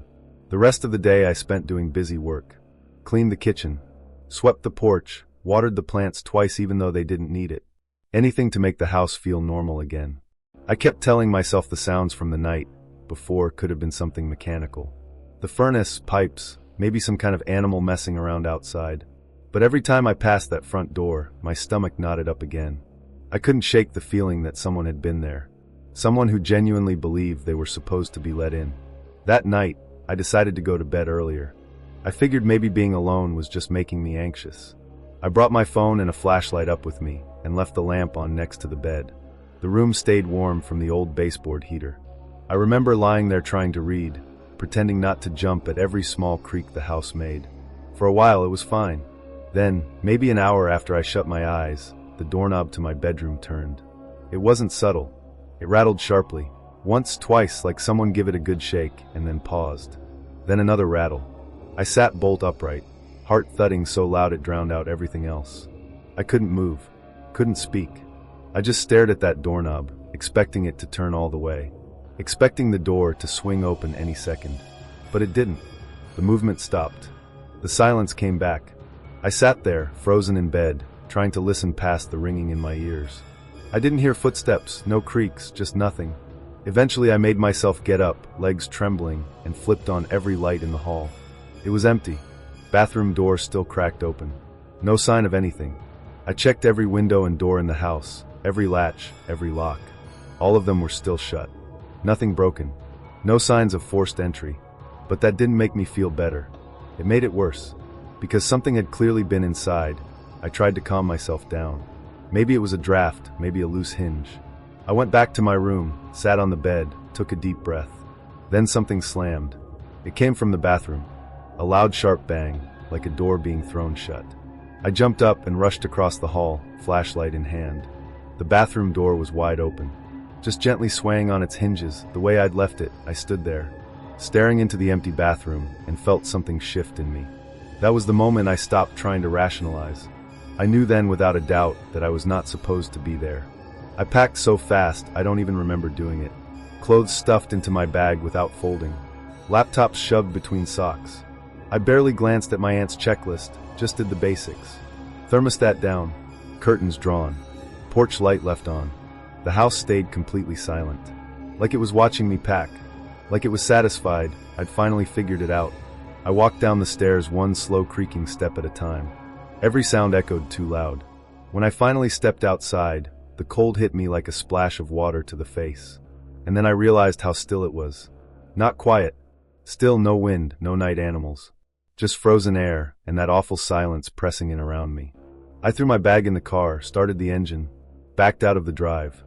The rest of the day I spent doing busy work. Cleaned the kitchen, swept the porch, watered the plants twice even though they didn't need it. Anything to make the house feel normal again. I kept telling myself the sounds from the night before could have been something mechanical. The furnace, pipes, maybe some kind of animal messing around outside. But every time I passed that front door, my stomach knotted up again. I couldn't shake the feeling that someone had been there. Someone who genuinely believed they were supposed to be let in. That night, I decided to go to bed earlier. I figured maybe being alone was just making me anxious. I brought my phone and a flashlight up with me and left the lamp on next to the bed. The room stayed warm from the old baseboard heater. I remember lying there trying to read, pretending not to jump at every small creak the house made. For a while it was fine. Then, maybe an hour after I shut my eyes, the doorknob to my bedroom turned. It wasn't subtle. It rattled sharply. Once, twice, like someone give it a good shake, and then paused. Then another rattle. I sat bolt upright, heart thudding so loud it drowned out everything else. I couldn't move, couldn't speak. I just stared at that doorknob, expecting it to turn all the way, expecting the door to swing open any second. But it didn't. The movement stopped. The silence came back. I sat there, frozen in bed, trying to listen past the ringing in my ears. I didn't hear footsteps, no creaks, just nothing. Eventually I made myself get up, legs trembling, and flipped on every light in the hall. It was empty. Bathroom door still cracked open. No sign of anything. I checked every window and door in the house, every latch, every lock. All of them were still shut. Nothing broken. No signs of forced entry. But that didn't make me feel better. It made it worse. Because something had clearly been inside, I tried to calm myself down. Maybe it was a draft, maybe a loose hinge. I went back to my room, sat on the bed, took a deep breath. Then something slammed. It came from the bathroom. A loud, sharp bang, like a door being thrown shut. I jumped up and rushed across the hall, flashlight in hand. The bathroom door was wide open. Just gently swaying on its hinges, the way I'd left it, I stood there, staring into the empty bathroom, and felt something shift in me. That was the moment I stopped trying to rationalize. I knew then without a doubt that I was not supposed to be there. I packed so fast, I don't even remember doing it. Clothes stuffed into my bag without folding. Laptops shoved between socks. I barely glanced at my aunt's checklist, just did the basics. Thermostat down, curtains drawn, porch light left on. The house stayed completely silent. Like it was watching me pack. Like it was satisfied, I'd finally figured it out. I walked down the stairs one slow creaking step at a time. Every sound echoed too loud. When I finally stepped outside, the cold hit me like a splash of water to the face. And then I realized how still it was. Not quiet. Still no wind, no night animals. Just frozen air, and that awful silence pressing in around me. I threw my bag in the car, started the engine, backed out of the drive.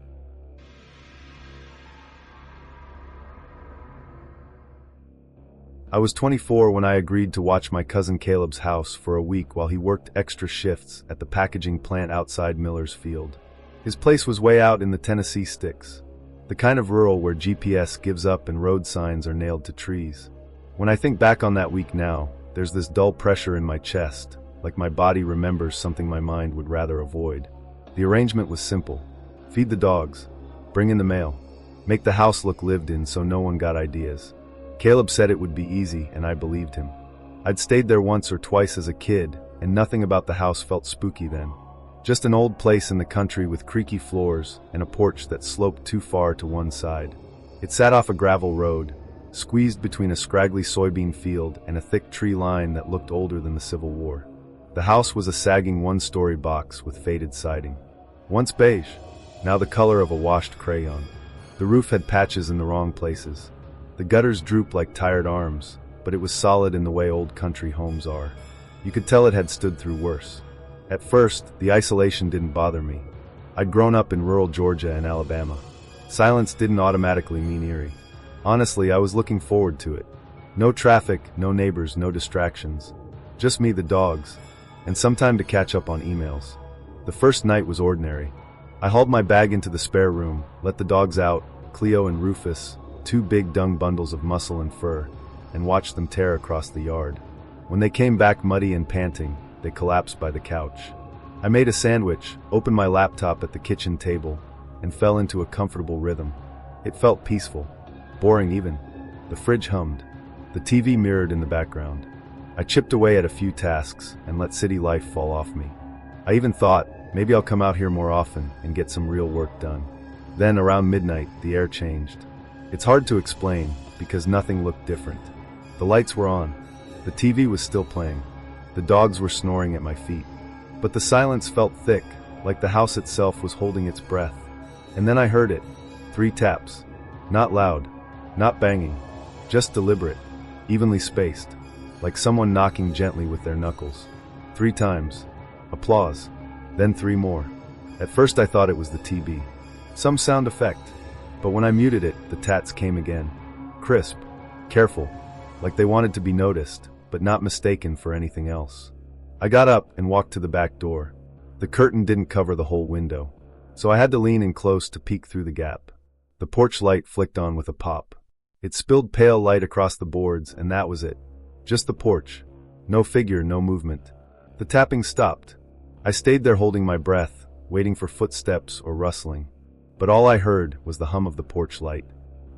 I was 24 when I agreed to watch my cousin Caleb's house for a week while he worked extra shifts at the packaging plant outside Miller's Field. His place was way out in the Tennessee sticks, the kind of rural where GPS gives up and road signs are nailed to trees. When I think back on that week now, there's this dull pressure in my chest, like my body remembers something my mind would rather avoid. The arrangement was simple. Feed the dogs, bring in the mail, make the house look lived in so no one got ideas. Caleb said it would be easy, and I believed him. I'd stayed there once or twice as a kid, and nothing about the house felt spooky then. Just an old place in the country with creaky floors and a porch that sloped too far to one side. It sat off a gravel road, squeezed between a scraggly soybean field and a thick tree line that looked older than the Civil War. The house was a sagging one-story box with faded siding. Once beige, now the color of a washed crayon. The roof had patches in the wrong places. The gutters drooped like tired arms, but it was solid in the way old country homes are. You could tell it had stood through worse. At first, the isolation didn't bother me. I'd grown up in rural Georgia and Alabama. Silence didn't automatically mean eerie. Honestly, I was looking forward to it. No traffic, no neighbors, no distractions. Just me, the dogs, and some time to catch up on emails. The first night was ordinary. I hauled my bag into the spare room, let the dogs out, Cleo and Rufus, two big dung bundles of muscle and fur, and watched them tear across the yard. When they came back muddy and panting, they collapsed by the couch. I made a sandwich, opened my laptop at the kitchen table, and fell into a comfortable rhythm. It felt peaceful. Boring even. The fridge hummed. The TV mirrored in the background. I chipped away at a few tasks and let city life fall off me. I even thought, maybe I'll come out here more often and get some real work done. Then, around midnight, the air changed. It's hard to explain, because nothing looked different. The lights were on. The TV was still playing. The dogs were snoring at my feet. But the silence felt thick, like the house itself was holding its breath. And then I heard it. 3 taps. Not loud. Not banging. Just deliberate. Evenly spaced. Like someone knocking gently with their knuckles. 3 times. Applause. Then 3 more. At first I thought it was the TV. Some sound effect. But when I muted it, the tats came again. Crisp. Careful. Like they wanted to be noticed, but not mistaken for anything else. I got up and walked to the back door. The curtain didn't cover the whole window, so I had to lean in close to peek through the gap. The porch light flicked on with a pop. It spilled pale light across the boards, and that was it. Just the porch. No figure, no movement. The tapping stopped. I stayed there holding my breath, waiting for footsteps or rustling. But all I heard was the hum of the porch light.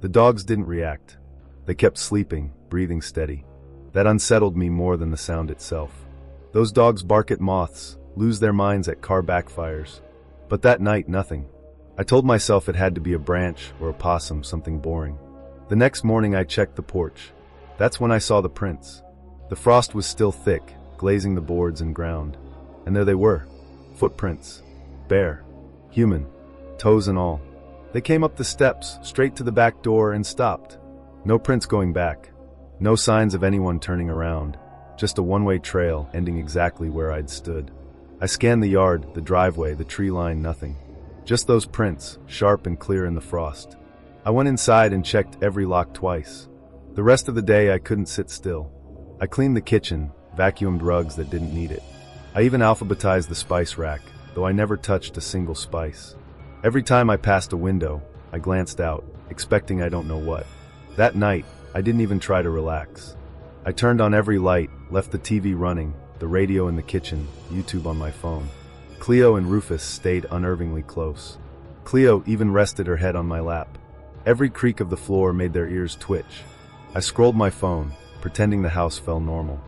The dogs didn't react. They kept sleeping, breathing steady. That unsettled me more than the sound itself. Those dogs bark at moths, lose their minds at car backfires. But that night, nothing. I told myself it had to be a branch or a possum, something boring. The next morning I checked the porch. That's when I saw the prints. The frost was still thick, glazing the boards and ground. And there they were. Footprints. Bare. Human. Toes and all. They came up the steps, straight to the back door, and stopped. No prints going back. No signs of anyone turning around. Just a one-way trail ending exactly where I'd stood. I scanned the yard, the driveway, the tree line, nothing. Just those prints, sharp and clear in the frost. I went inside and checked every lock twice. The rest of the day I couldn't sit still. I cleaned the kitchen, vacuumed rugs that didn't need it. I even alphabetized the spice rack, though I never touched a single spice. Every time I passed a window, I glanced out, expecting I don't know what. That night, I didn't even try to relax. I turned on every light, left the TV running, the radio in the kitchen, YouTube on my phone. Cleo and Rufus stayed unnervingly close. Cleo even rested her head on my lap. Every creak of the floor made their ears twitch. I scrolled my phone, pretending the house felt normal.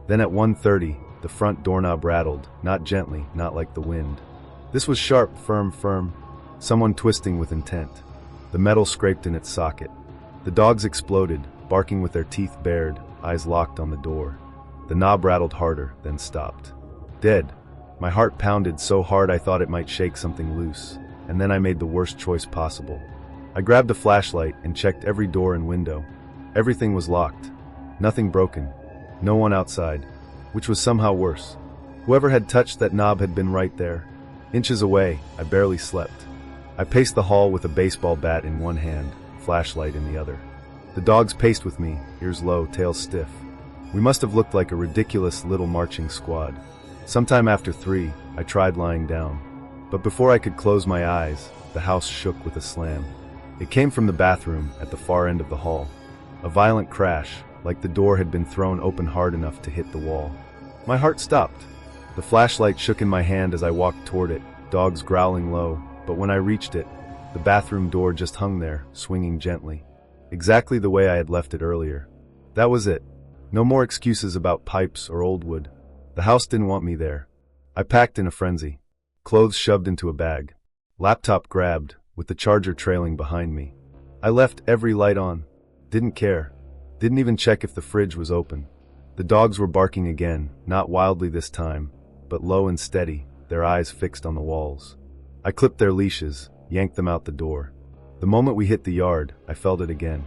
Then at 1:30, the front doorknob rattled, not gently, not like the wind. This was sharp, firm. Someone twisting with intent. The metal scraped in its socket. The dogs exploded, barking with their teeth bared, eyes locked on the door. The knob rattled harder, then stopped. Dead. My heart pounded so hard I thought it might shake something loose, and then I made the worst choice possible. I grabbed a flashlight and checked every door and window. Everything was locked. Nothing broken. No one outside, which was somehow worse. Whoever had touched that knob had been right there. Inches away, I barely slept. I paced the hall with a baseball bat in one hand, flashlight in the other. The dogs paced with me, ears low, tails stiff. We must have looked like a ridiculous little marching squad. Sometime after 3, I tried lying down. But before I could close my eyes, the house shook with a slam. It came from the bathroom at the far end of the hall. A violent crash, like the door had been thrown open hard enough to hit the wall. My heart stopped. The flashlight shook in my hand as I walked toward it, dogs growling low, but when I reached it, the bathroom door just hung there, swinging gently. Exactly the way I had left it earlier. That was it. No more excuses about pipes or old wood. The house didn't want me there. I packed in a frenzy. Clothes shoved into a bag. Laptop grabbed, with the charger trailing behind me. I left every light on. Didn't care. Didn't even check if the fridge was open. The dogs were barking again, not wildly this time, but low and steady, their eyes fixed on the walls. I clipped their leashes, yanked them out the door. The moment we hit the yard, I felt it again.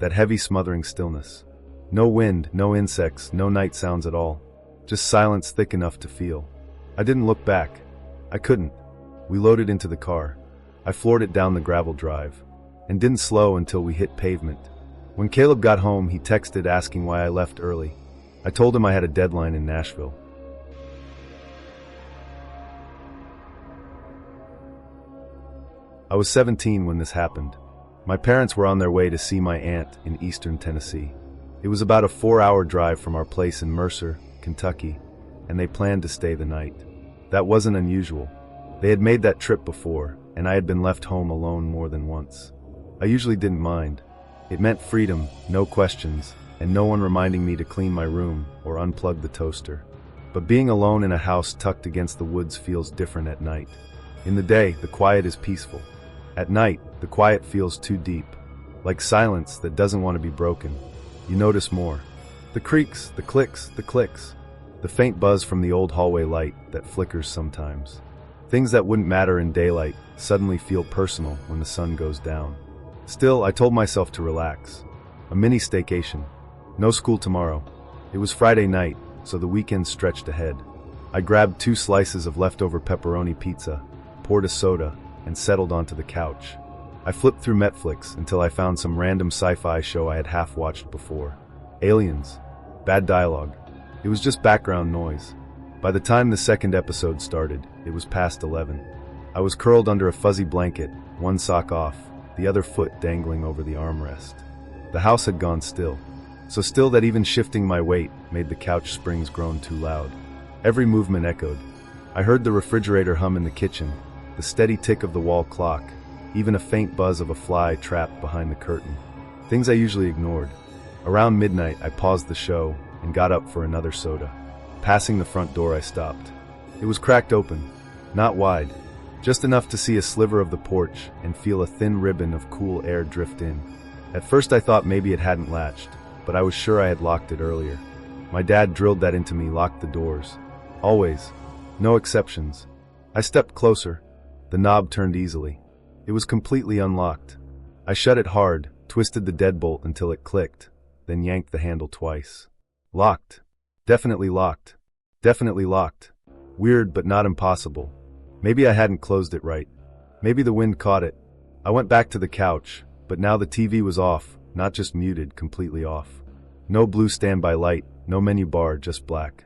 That heavy, smothering stillness. No wind, no insects, no night sounds at all. Just silence thick enough to feel. I didn't look back. I couldn't. We loaded into the car. I floored it down the gravel drive, and didn't slow until we hit pavement. When Caleb got home, he texted asking why I left early. I told him I had a deadline in Nashville. I was 17 when this happened. My parents were on their way to see my aunt in eastern Tennessee. It was about a 4-hour drive from our place in Mercer, Kentucky, and they planned to stay the night. That wasn't unusual. They had made that trip before, and I had been left home alone more than once. I usually didn't mind. It meant freedom, no questions, and no one reminding me to clean my room or unplug the toaster. But being alone in a house tucked against the woods feels different at night. In the day, the quiet is peaceful. At night, the quiet feels too deep, like silence that doesn't want to be broken. You notice more. The creaks, the clicks, the faint buzz from the old hallway light that flickers sometimes. Things that wouldn't matter in daylight suddenly feel personal when the sun goes down. Still, I told myself to relax. A mini staycation. No school tomorrow. It was Friday night, so the weekend stretched ahead. I grabbed 2 slices of leftover pepperoni pizza, poured a soda, and settled onto the couch. I flipped through Netflix until I found some random sci-fi show I had half-watched before. Aliens. Bad dialogue. It was just background noise. By the time the second episode started, it was past 11. I was curled under a fuzzy blanket, one sock off, the other foot dangling over the armrest. The house had gone still. So still that even shifting my weight made the couch springs groan too loud. Every movement echoed. I heard the refrigerator hum in the kitchen, the steady tick of the wall clock, even a faint buzz of a fly trapped behind the curtain. Things I usually ignored. Around midnight, I paused the show and got up for another soda. Passing the front door, I stopped. It was cracked open, not wide, just enough to see a sliver of the porch and feel a thin ribbon of cool air drift in. At first I thought maybe it hadn't latched, but I was sure I had locked it earlier. My dad drilled that into me, locked the doors. Always. No exceptions. I stepped closer. The knob turned easily. It was completely unlocked. I shut it hard, twisted the deadbolt until it clicked, then yanked the handle twice. Locked. Definitely locked. Definitely locked. Weird but not impossible. Maybe I hadn't closed it right. Maybe the wind caught it. I went back to the couch, but now the TV was off, not just muted, completely off. No blue standby light, no menu bar, just black.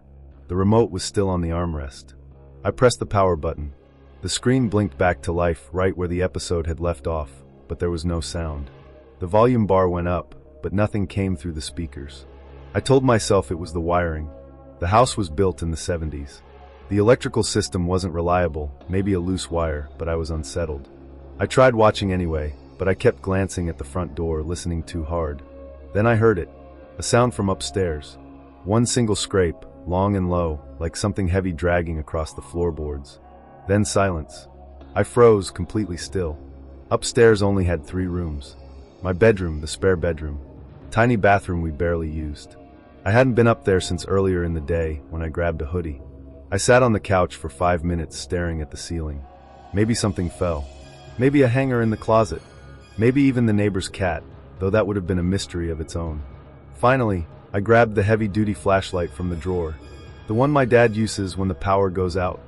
The remote was still on the armrest. I pressed the power button. The screen blinked back to life right where the episode had left off, but there was no sound. The volume bar went up, but nothing came through the speakers. I told myself it was the wiring. The house was built in the 70s. The electrical system wasn't reliable, maybe a loose wire, but I was unsettled. I tried watching anyway, but I kept glancing at the front door, listening too hard. Then I heard it. A sound from upstairs. One single scrape, long and low, like something heavy dragging across the floorboards. Then silence. I froze, completely still. Upstairs only had 3 rooms. My bedroom, the spare bedroom. Tiny bathroom we barely used. I hadn't been up there since earlier in the day when I grabbed a hoodie. I sat on the couch for 5 minutes staring at the ceiling. Maybe something fell. Maybe a hanger in the closet. Maybe even the neighbor's cat, though that would have been a mystery of its own. Finally, I grabbed the heavy-duty flashlight from the drawer. The one my dad uses when the power goes out.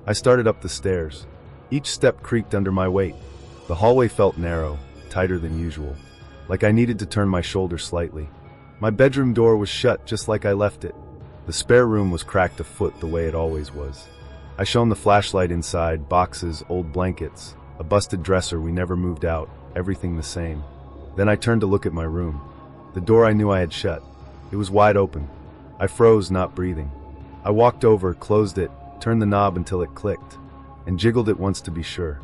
I started up the stairs. Each step creaked under my weight. The hallway felt narrow, tighter than usual, like I needed to turn my shoulder slightly. My bedroom door was shut just like I left it. The spare room was cracked a foot the way it always was. I shone the flashlight inside, boxes, old blankets, a busted dresser we never moved out, everything the same. Then I turned to look at my room. The door I knew I had shut. It was wide open. I froze, not breathing. I walked over, closed it, turned the knob until it clicked, and jiggled it once to be sure.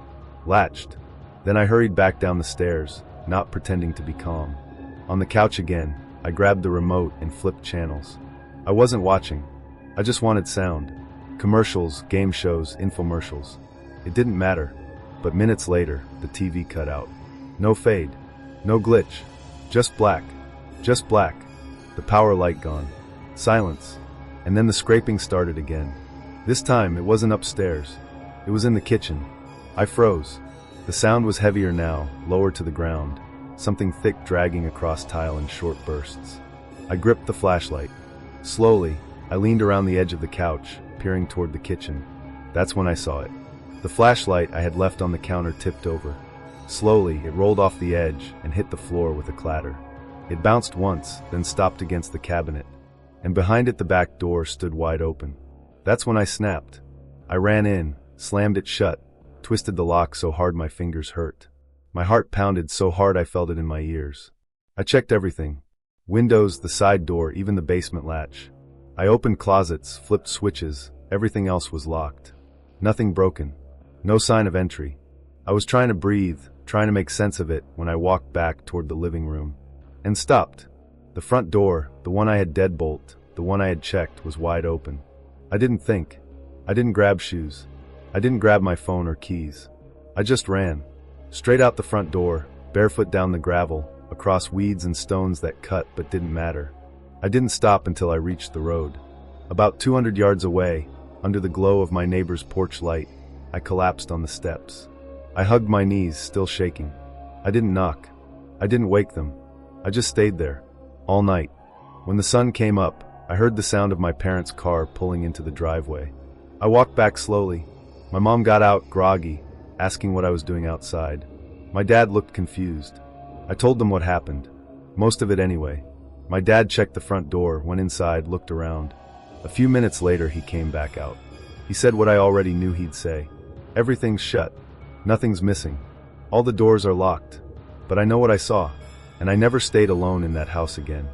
Latched. Then I hurried back down the stairs, not pretending to be calm. On the couch again, I grabbed the remote and flipped channels. I wasn't watching. I just wanted sound. Commercials, game shows, infomercials. It didn't matter. But minutes later, the TV cut out. No fade. No glitch. Just black. Just black. The power light gone. Silence. And then the scraping started again. This time, it wasn't upstairs. It was in the kitchen. I froze. The sound was heavier now, lower to the ground. Something thick dragging across tile in short bursts. I gripped the flashlight. Slowly, I leaned around the edge of the couch, peering toward the kitchen. That's when I saw it. The flashlight I had left on the counter tipped over. Slowly, it rolled off the edge and hit the floor with a clatter. It bounced once, then stopped against the cabinet, and behind it the back door stood wide open. That's when I snapped. I ran in, slammed it shut, twisted the lock so hard my fingers hurt. My heart pounded so hard I felt it in my ears. I checked everything. Windows, the side door, even the basement latch. I opened closets, flipped switches, everything else was locked. Nothing broken. No sign of entry. I was trying to breathe, trying to make sense of it when I walked back toward the living room. And stopped. The front door, the one I had deadbolt, the one I had checked, was wide open. I didn't think. I didn't grab shoes. I didn't grab my phone or keys. I just ran. Straight out the front door, barefoot down the gravel, across weeds and stones that cut but didn't matter. I didn't stop until I reached the road. About 200 yards away, under the glow of my neighbor's porch light, I collapsed on the steps. I hugged my knees, still shaking. I didn't knock. I didn't wake them. I just stayed there, all night. When the sun came up, I heard the sound of my parents' car pulling into the driveway. I walked back slowly. My mom got out, groggy, asking what I was doing outside. My dad looked confused. I told them what happened. Most of it anyway. My dad checked the front door, went inside, looked around. A few minutes later, he came back out. He said what I already knew he'd say. Everything's shut. Nothing's missing. All the doors are locked. But I know what I saw, and I never stayed alone in that house again.